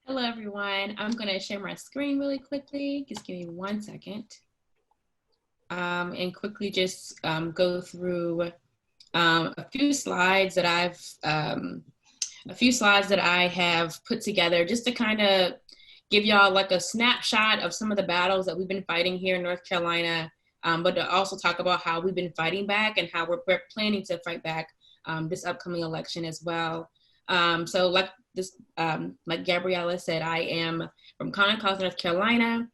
Hello, everyone. I'm going to share my screen really quickly. Just give me 1 second. And quickly just go through a few slides that I have put together just to kind of give y'all like a snapshot of some of the battles that we've been fighting here in North Carolina, but to also talk about how we've been fighting back and how we're planning to fight back this upcoming election as well. So like Gabriella said, I am from Conner College, North Carolina.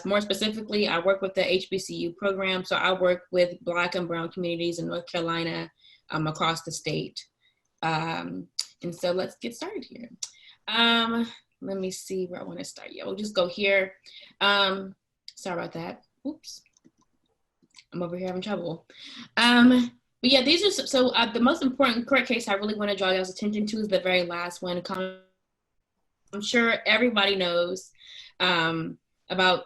More specifically, I work with the HBCU program. So I work with Black and Brown communities in North Carolina across the state. And so let's get started here. Let me see where I want to start. Yeah, we'll just go here. Sorry about that. Oops. I'm over here having trouble. But yeah, these are the most important court case I really want to draw y'all's attention to is the very last one. I'm sure everybody knows about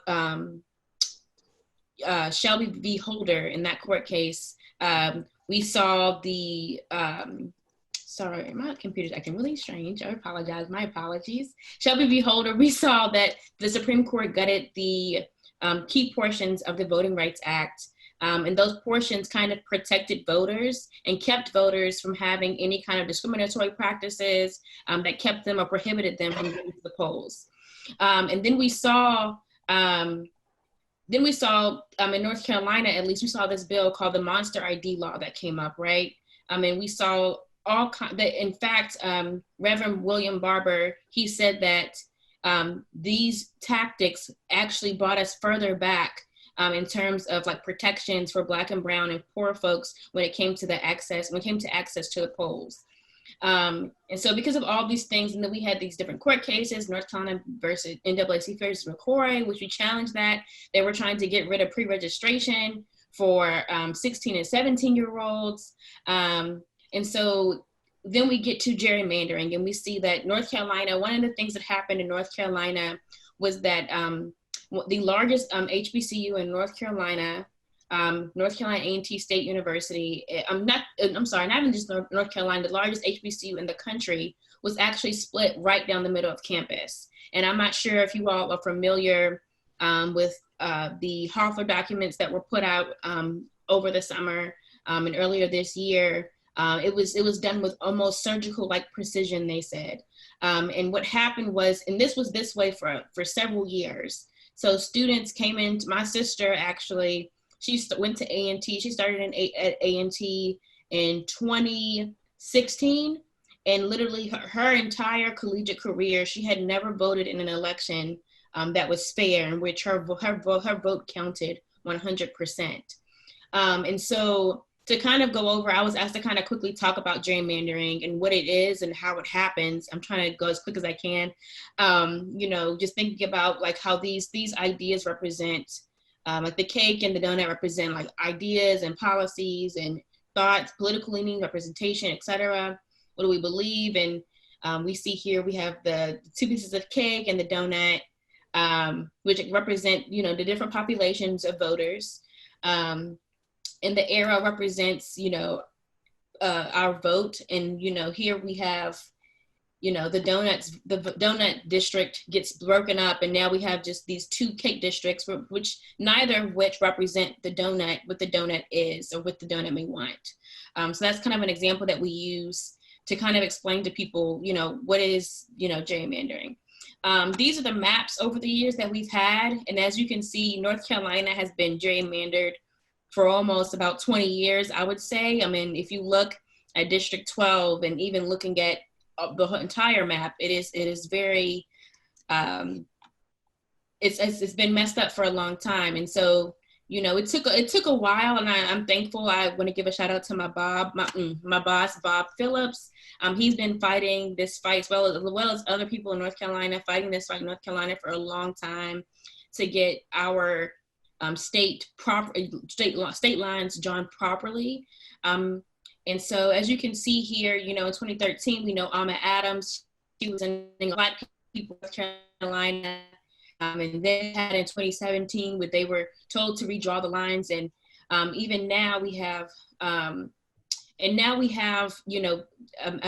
Shelby v. Holder in that court case. We saw the sorry, my computer's acting really strange. I apologize. My apologies. Shelby v. Holder, we saw that the Supreme Court gutted the key portions of the Voting Rights Act. And those portions kind of protected voters and kept voters from having any kind of discriminatory practices that kept them or prohibited them from going to the polls. And then we saw in North Carolina, at least, we saw this bill called the Monster ID law that came up, right? And we saw in fact, Reverend William Barber, he said that these tactics actually brought us further back in terms of like protections for Black and Brown and poor folks when it came to access to the polls. And so because of all these things, and then we had these different court cases, North Carolina versus NAACP versus McCoy, which we challenged that. They were trying to get rid of pre-registration for 16 and 17-year-olds. And so then we get to gerrymandering, and we see that North Carolina, one of the things that happened in North Carolina was that the largest HBCU in North Carolina, North Carolina A&T State University, not even just North Carolina, the largest HBCU in the country was actually split right down the middle of campus. And I'm not sure if you all are familiar with the Hoffer documents that were put out over the summer and earlier this year. It was done with almost surgical-like precision, they said. And what happened was, and this was this way for several years. So students came in, my sister actually, she went to A&T. She started at A&T in 2016. And literally her entire collegiate career, she had never voted in an election that was fair, in which her vote counted 100%. And so to kind of go over, I was asked to kind of quickly talk about gerrymandering and what it is and how it happens. I'm trying to go as quick as I can. Just thinking about like how these ideas represent, like the cake and the donut represent like ideas and policies and thoughts, political leaning, representation, etc. What do we believe? And we see here we have the two pieces of cake and the donut, which represent, the different populations of voters. And the arrow represents, our vote. And, here we have, the donut district gets broken up. And now we have just these two cake districts, which neither of which represent the donut, what the donut is or what the donut may want. So that's kind of an example that we use to kind of explain to people, what is, gerrymandering. These are the maps over the years that we've had. And as you can see, North Carolina has been gerrymandered for almost about 20 years, I would say. I mean, if you look at District 12 and even looking at the entire map, it is very, it's been messed up for a long time. And so, it took a while, and I'm thankful. I want to give a shout out to my boss, Bob Phillips. He's been fighting this fight as well as other people in North Carolina, fighting this fight in North Carolina for a long time to get our state lines drawn properly. And so as you can see here, in 2013, we know Alma Adams, she was in Black people in North Carolina. And then had in 2017, where they were told to redraw the lines. And even now we have, a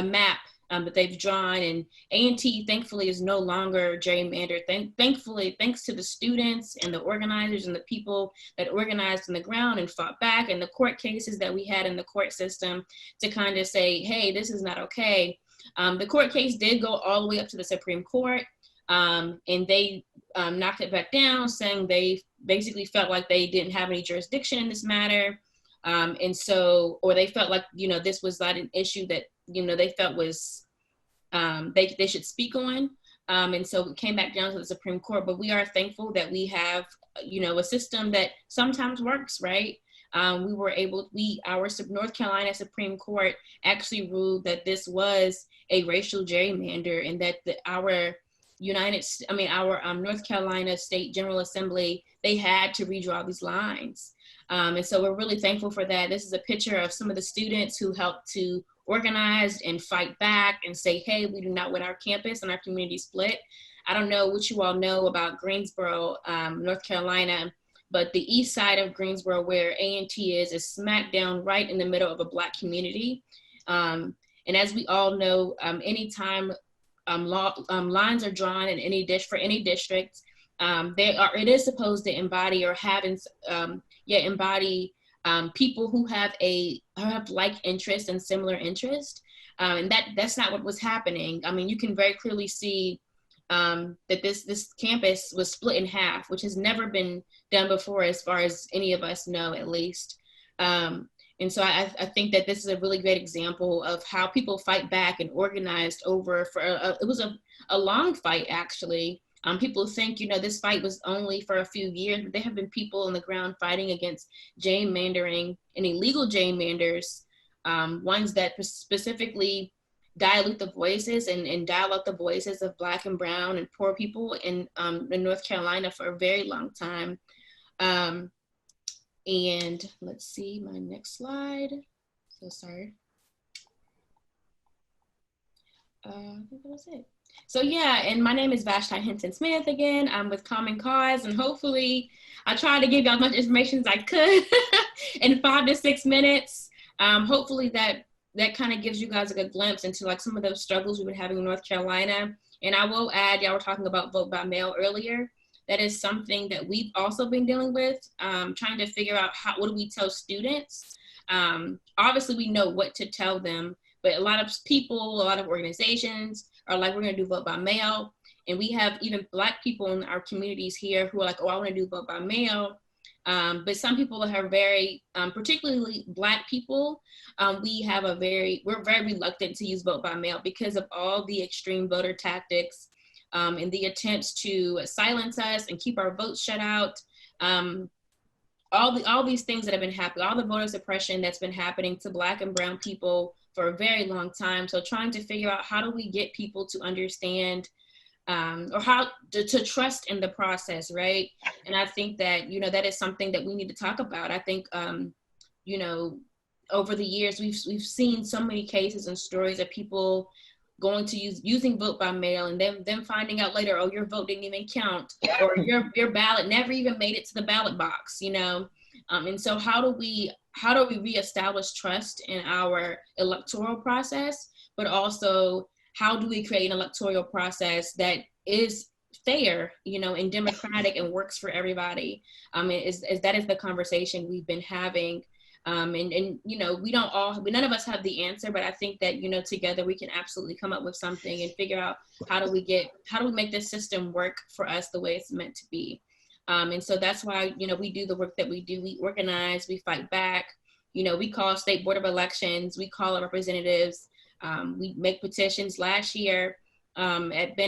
map that they've drawn. And A&T, thankfully, is no longer gerrymandered. Thankfully, thanks to the students and the organizers and the people that organized on the ground and fought back, and the court cases that we had in the court system to kind of say, hey, this is not okay. The court case did go all the way up to the Supreme Court, and they knocked it back down, saying they basically felt like they didn't have any jurisdiction in this matter. And so, or they felt like, this was not an issue that, they felt was, they should speak on. And so it came back down to the Supreme Court, but we are thankful that we have, a system that sometimes works, right? Our North Carolina Supreme Court actually ruled that this was a racial gerrymander, and that our North Carolina State General Assembly, they had to redraw these lines. And so we're really thankful for that. This is a picture of some of the students who helped to organize and fight back and say, hey, we do not want our campus and our community split. I don't know what you all know about Greensboro, North Carolina, but the east side of Greensboro, where A&T is smack down right in the middle of a Black community. And as we all know, anytime lines are drawn in any for any district, it is supposed to embody or embody people who have like interest and similar interest, and that's not what was happening. I mean, you can very clearly see that this campus was split in half, which has never been done before, as far as any of us know, at least. And so I think that this is a really great example of how people fight back and organized it was a long fight, actually. People think, this fight was only for a few years, but there have been people on the ground fighting against gerrymandering and illegal gerrymanders, ones that specifically dilute the voices and dial out the voices of Black and brown and poor people in North Carolina for a very long time. And let's see my next slide. So sorry. I think that was it. So yeah, and my name is Vashti Hinton Smith again. I'm with Common Cause, and hopefully I tried to give you as much information as I could in 5 to 6 minutes. Hopefully that kind of gives you guys a good glimpse into like some of those struggles we've been having in North Carolina. And I will add, y'all were talking about vote by mail earlier. That is something that we've also been dealing with, trying to figure out what do we tell students. Obviously we know what to tell them, but a lot of people, a lot of organizations are like, we're gonna do vote by mail. And we have even Black people in our communities here who are like, oh, I wanna do vote by mail. But some people are very, particularly Black people, we're very reluctant to use vote by mail because of all the extreme voter tactics and the attempts to silence us and keep our votes shut out. All these things that have been happening, all the voter suppression that's been happening to Black and brown people for a very long time. So trying to figure out how do we get people to understand or how to trust in the process, right? And I think that, that is something that we need to talk about. I think, over the years, we've seen so many cases and stories of people going to using vote by mail and then finding out later, oh, your vote didn't even count, or your ballot never even made it to the ballot box, and so how do we reestablish trust in our electoral process, but also how do we create an electoral process that is fair, and democratic and works for everybody? That is the conversation we've been having. And none of us have the answer, but I think that, together we can absolutely come up with something and figure out how do we make this system work for us the way it's meant to be. And so that's why, we do the work that we do. We organize, we fight back, we call state board of elections, we call our representatives, we make petitions last year at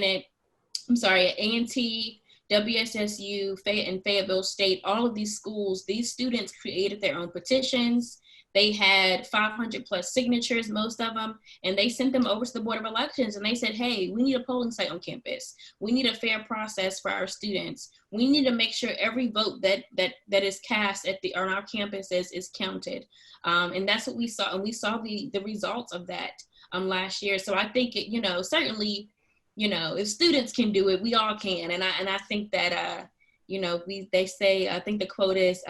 A&T, WSSU, and Fayetteville State, all of these schools, these students created their own petitions. They had 500 plus signatures, most of them, and they sent them over to the Board of Elections, and they said, hey, we need a polling site on campus. We need a fair process for our students. We need to make sure every vote that is cast on our campuses is counted. And that's what we saw, and we saw the results of that last year. So I think, certainly, if students can do it, we all can. And I think that, they say, I think the quote is,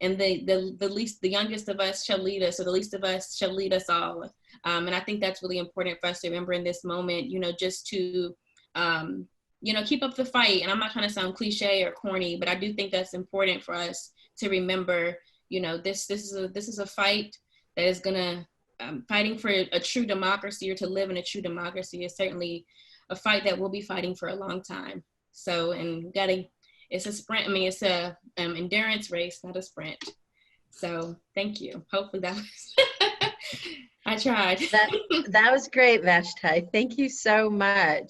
and the youngest of us shall lead us, or the least of us shall lead us all. And I think that's really important for us to remember in this moment, just to, keep up the fight. And I'm not trying to sound cliche or corny, but I do think that's important for us to remember, this is a fight that is gonna, fighting for a true democracy, or to live in a true democracy, is certainly a fight that we'll be fighting for a long time. So, and it's a sprint. I mean, it's a endurance race, not a sprint. So thank you. Hopefully that was, I tried. That was great, Vashti. Thank you so much.